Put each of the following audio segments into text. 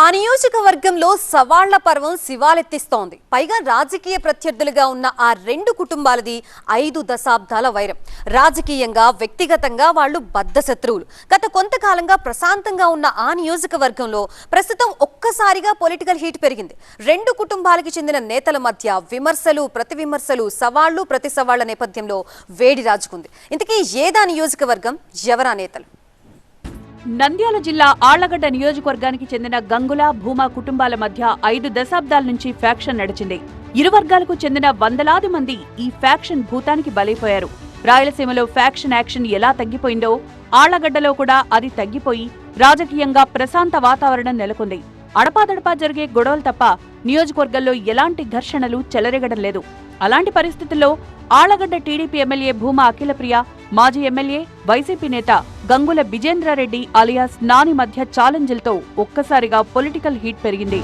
ఆ నియోజకవర్గంలో సవాళ్ల పర్వం శివాలెత్తిస్తోంది. పైగా రాజకీయ ప్రత్యర్థులుగా ఉన్న ఆ రెండు కుటుంబాలది 5 దశాబ్దాల వైరం. రాజకీయంగా వ్యక్తిగతంగా వాళ్లు బద్ధ శత్రువులు. గత కొంతకాలంగా ప్రశాంతంగా ఉన్న ఆ నియోజకవర్గంలో ప్రస్తుతం ఒక్కసారిగా పొలిటికల్ హీట్ పెరిగింది. రెండు కుటుంబాలకు చెందిన నేతల మధ్య విమర్శలు, ప్రతి విమర్శలు, సవాళ్లు, ప్రతి సవాళ్ల నేపథ్యంలో వేడి రాజుకుంది. ఇంతకీ ఏదా నియోజకవర్గం, ఎవరా నేతలు? నంద్యాల జిల్లా ఆళ్లగడ్డ నియోజకవర్గానికి చెందిన గంగుల, భూమా కుటుంబాల మధ్య 5 దశాబ్దాల నుంచి ఫ్యాక్షన్ నడిచింది. ఇరు వర్గాలకు చెందిన వందలాది మంది ఈ ఫ్యాక్షన్ భూతానికి బలైపోయారు. రాయలసీమలో ఫ్యాక్షన్ యాక్షన్ ఎలా తగ్గిపోయిందో ఆళ్లగడ్డలో కూడా అది తగ్గిపోయి రాజకీయంగా ప్రశాంత వాతావరణం నెలకొంది. అడపాదడపా జరిగే గొడవలు తప్ప నియోజకవర్గంలో ఎలాంటి ఘర్షణలు చెలరేగడం లేదు. అలాంటి పరిస్థితుల్లో ఆళ్లగడ్డ టీడీపీ ఎమ్మెల్యే భూమా అఖిలప్రియ, మాజీ ఎమ్మెల్యే వైసీపీ నేత గంగుల బిజేంద్రారెడ్డి అలియాస్ నాని మధ్య ఛాలెంజ్లతో ఒక్కసారిగా పొలిటికల్ హీట్ పెరిగింది.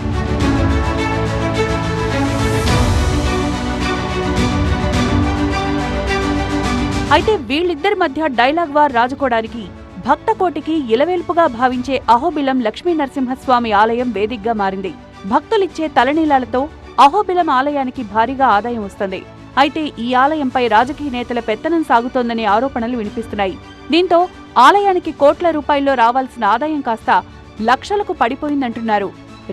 అయితే వీళ్ళిద్దరి మధ్య డైలాగ్ వార్ రాజుకోవడానికి భక్తకోటికి ఇలవేల్పుగా భావించే అహోబిలం లక్ష్మీ నరసింహస్వామి ఆలయం వేదికగా మారింది. భక్తులిచ్చే తలనీలాలతో అహోబిలం ఆలయానికి భారీగా ఆదాయం వస్తుంది. అయితే ఈ ఆలయంపై రాజకీయ నేతల పెత్తనం సాగుతోందనే ఆరోపణలు వినిపిస్తున్నాయి. దీంతో ఆలయానికి కోట్ల రూపాయల్లో రావాల్సిన ఆదాయం కాస్త లక్షలకు పడిపోయిందంటున్నారు.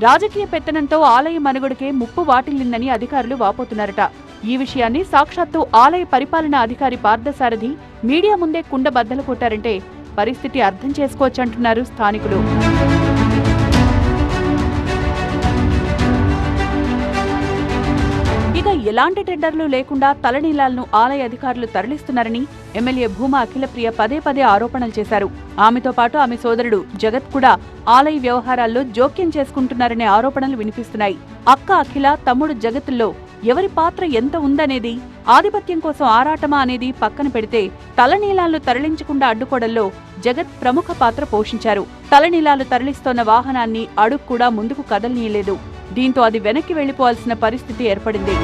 రాజకీయ పెత్తనంతో ఆలయ మనుగడకే ముప్పు వాటిల్లిందని అధికారులు వాపోతున్నారట. ఈ విషయాన్ని సాక్షాత్తు ఆలయ పరిపాలనా అధికారి పార్థసారథి మీడియా ముందే కుండ బద్దలు కొట్టారంటే పరిస్థితి అర్థం చేసుకోవచ్చంటున్నారు స్థానికులు. ఇక ఎలాంటి టెండర్లు లేకుండా తలనీలాలను ఆలయ అధికారులు తరలిస్తున్నారని ఎమ్మెల్యే భూమా అఖిలప్రియ పదే పదే ఆరోపణలు చేశారు. ఆమెతో పాటు ఆమె సోదరుడు జగత్ కూడా ఆలయ వ్యవహారాల్లో జోక్యం చేసుకుంటున్నారనే ఆరోపణలు వినిపిస్తున్నాయి. అక్క అఖిల, తమ్ముడు జగత్లో ఎవరి పాత్ర ఎంత ఉందనేది, ఆధిపత్యం కోసం ఆరాటమా అనేది పక్కన పెడితే తలనీలాలను తరలించకుండా అడ్డుకోవడంలో జగత్ ప్రముఖ పాత్ర పోషించారు. తలనీలాలు తరలిస్తోన్న వాహనాన్ని అడుగు కూడా ముందుకు కదలనీయలేదు. దీంతో అది వెనక్కి వెళ్లిపోవాల్సిన పరిస్థితి ఏర్పడింది.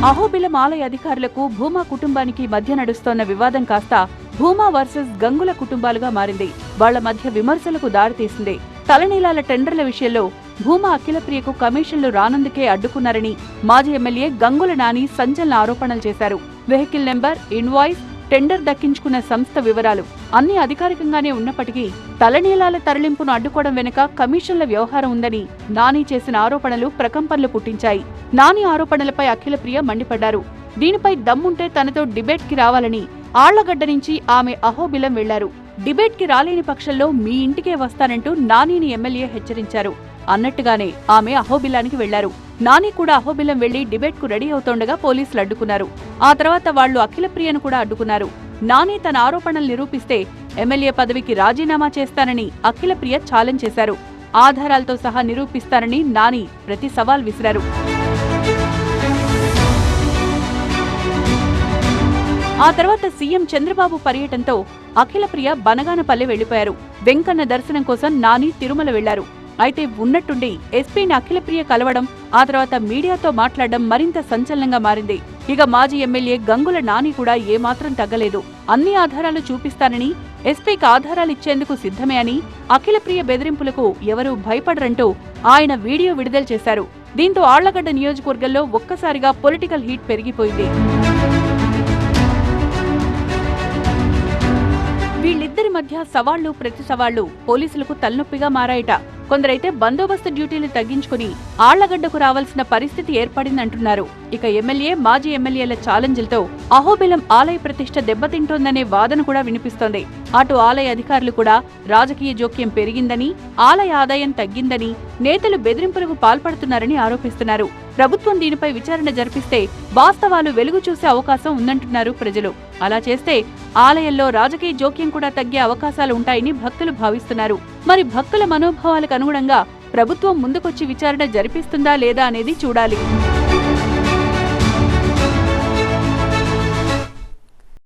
అహోబిలం ఆలయ అధికారులకు భూమా కుటుంబానికి మధ్య నడుస్తోన్న వివాదం కాస్త భూమా వర్సెస్ గంగుల కుటుంబాలుగా మారింది. వాళ్ల మధ్య విమర్శలకు దారితీసింది. తలనీలాల టెండర్ల విషయంలో భూమా అఖిలప్రియకు కమిషన్లు రానందుకే అడ్డుకున్నారని మాజీ ఎమ్మెల్యే గంగుల నాని సంచలన ఆరోపణలు చేశారు. వెహికల్ నెంబర్, ఇన్వాయిస్, టెండర్ దక్కించుకున్న సంస్థ వివరాలు అన్ని అధికారికంగానే ఉన్నప్పటికీ తలనీలాల తరలింపును అడ్డుకోవడం వెనుక కమిషన్ల వ్యవహారం ఉందని నాని చేసిన ఆరోపణలు ప్రకంపనలు పుట్టించాయి. నాని ఆరోపణలపై అఖిలప్రియ మండిపడ్డారు. దీనిపై దమ్ముంటే తనతో డిబేట్ కి రావాలని ఆళ్లగడ్డ నుంచి ఆమె అహోబిలం వెళ్లారు. డిబేట్ కి రాలేని పక్షంలో మీ ఇంటికే వస్తానంటూ నానిని ఎమ్మెల్యే హెచ్చరించారు. అన్నట్టుగానే ఆమె అహోబిలానికి వెళ్లారు. నాని కూడా అహోబిలం వెళ్లి డిబేట్ కు రెడీ అవుతోండగా పోలీసులు అడ్డుకున్నారు. ఆ తర్వాత వాళ్లు అఖిలప్రియను కూడా అడ్డుకున్నారు. నాని తన ఆరోపణలు నిరూపిస్తే ఎమ్మెల్యే పదవికి రాజీనామా చేస్తానని అఖిలప్రియ ఛాలెంజ్ చేశారు. ఆధారాలతో సహా నిరూపిస్తానని నాని ప్రతి సవాల్ విసిరారు. ఆ తర్వాత సీఎం చంద్రబాబు పర్యటనతో అఖిలప్రియ బనగానపల్లె వెళ్లిపోయారు. వెంకన్న దర్శనం కోసం నాని తిరుమల వెళ్లారు. అయితే ఉన్నట్టుండి ఎస్పీని అఖిలప్రియ కలవడం, ఆ తర్వాత మీడియాతో మాట్లాడడం మరింత సంచలనంగా మారింది. ఇక మాజీ ఎమ్మెల్యే గంగుల నాని కూడా ఏమాత్రం తగ్గలేదు. అన్ని ఆధారాలు చూపిస్తానని, ఎస్పీకి ఆధారాలు ఇచ్చేందుకు సిద్ధమే అని, అఖిలప్రియ బెదిరింపులకు ఎవరూ భయపడరంటూ ఆయన వీడియో విడుదల చేశారు. దీంతో ఆళ్లగడ్డ నియోజకవర్గంలో ఒక్కసారిగా పొలిటికల్ హీట్ పెరిగిపోయింది. వీళ్ళిద్దరి మధ్య సవాళ్లు, ప్రతి సవాళ్లు పోలీసులకు తలనొప్పిగా మారాయట. కొందరైతే బందోబస్తు డ్యూటీలు తగ్గించుకుని ఆళ్లగడ్డకు రావాల్సిన పరిస్థితి ఏర్పడిందంటున్నారు. ఇక ఎమ్మెల్యే, మాజీ ఎమ్మెల్యేల ఛాలెంజ్లతో అహోబిలం ఆలయ ప్రతిష్ఠ దెబ్బతింటోందనే వాదన కూడా వినిపిస్తోంది. అటు ఆలయ అధికారులు కూడా రాజకీయ జోక్యం పెరిగిందని, ఆలయ ఆదాయం తగ్గిందని, నేతలు బెదిరింపులకు పాల్పడుతున్నారని ఆరోపిస్తున్నారు. ప్రభుత్వం దీనిపై విచారణ జరిపిస్తే వాస్తవాలు వెలుగు చూసే అవకాశం ఉందంటున్నారు ప్రజలు. అలా చేస్తే ఆలయంలో రాజకీయ జోక్యం కూడా తగ్గే అవకాశాలు ఉంటాయని భక్తులు భావిస్తున్నారు. మరి భక్తుల మనోభావాలకు అనుగుణంగా ప్రభుత్వం ముందుకొచ్చి విచారణ జరిపిస్తుందా లేదా అనేది చూడాలి.